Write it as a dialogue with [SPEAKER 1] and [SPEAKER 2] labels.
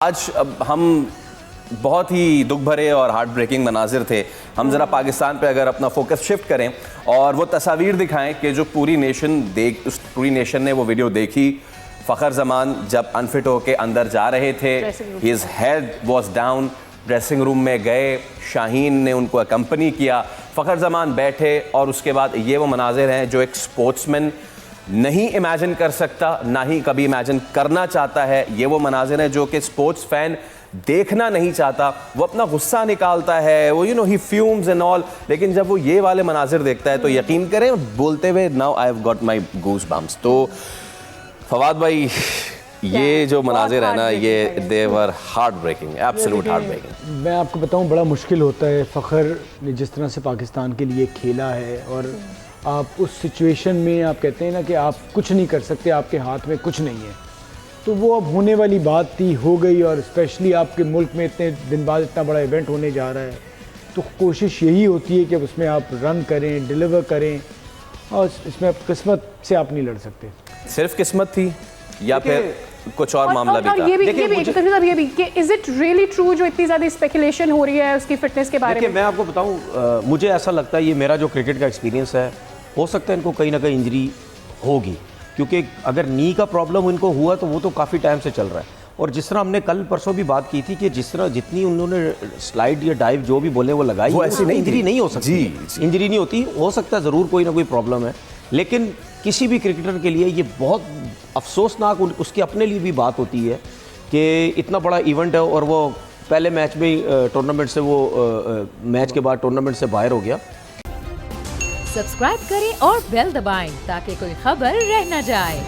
[SPEAKER 1] आज हम बहुत ही दुख भरे और हार्ट ब्रेकिंग मनाजिर थे। हम ज़रा पाकिस्तान पे अगर अपना फोकस शिफ्ट करें और वो तस्वीर दिखाएं कि जो पूरी नेशन ने वो वीडियो देखी। फ़खर जमान जब अनफिट होके अंदर जा रहे थे, his head was down, dressing room में गए, शाहीन ने उनको अकम्पनी किया, फ़खर जमान बैठे और उसके बाद ये वो मनाजिर हैं जो एक स्पोर्ट्समैन नहीं इमेजिन कर सकता, ना ही कभी इमेजिन करना चाहता है। ये वो मनाजिर हैं जो कि स्पोर्ट्स फैन देखना नहीं चाहता। वो अपना गुस्सा निकालता है, वो ही फ्यूम्स एंड ऑल, लेकिन जब वो ये वाले मनाजिर देखता है तो यकीन करें बोलते हुए now I have got my goose bumps. तो फवाद भाई ये जो मनाजिर है ना, ये they were heartbreaking, absolute heartbreaking.
[SPEAKER 2] मैं आपको बताऊं, बड़ा मुश्किल होता है। फ़खर ने जिस तरह से पाकिस्तान के लिए खेला है और आप उस सिचुएशन में आप कहते हैं ना कि आप कुछ नहीं कर सकते, आपके हाथ में कुछ नहीं है, तो वो अब होने वाली बात थी, हो गई। और स्पेशली आपके मुल्क में इतने दिन बाद इतना बड़ा इवेंट होने जा रहा है, तो कोशिश यही होती है कि उसमें आप रन करें, डिलीवर करें, और इसमें आप किस्मत से आप नहीं लड़ सकते।
[SPEAKER 1] सिर्फ किस्मत थी या फिर कुछ और मामला भी था?
[SPEAKER 3] ये भी कि इज इट रियली ट्रू जो इतनी ज़्यादा स्पेकुलेशन हो रही है उसकी फिटनेस के बारे में?
[SPEAKER 4] मैं आपको बताऊं, मुझे ऐसा लगता है, ये मेरा जो क्रिकेट का एक्सपीरियंस है, हो सकता है इनको कहीं ना कहीं इंजरी होगी, क्योंकि अगर नी का प्रॉब्लम इनको हुआ तो वो तो काफ़ी टाइम से चल रहा है। और जिस तरह हमने कल परसों भी बात की थी कि जिस तरह जितनी उन्होंने स्लाइड या डाइव जो भी बोले वो लगाई, वो ऐसी नहीं, इंजरी नहीं हो सकती। इंजरी नहीं होती, हो सकता है ज़रूर कोई ना कोई प्रॉब्लम है, लेकिन किसी भी क्रिकेटर के लिए ये बहुत अफसोसनाक उसके अपने लिए भी बात होती है कि इतना बड़ा इवेंट है और वो पहले मैच में टूर्नामेंट से वो मैच के बाद टूर्नामेंट से बाहर हो गया।
[SPEAKER 5] सब्सक्राइब करें और बेल दबाएं ताकि कोई खबर रह न जाए।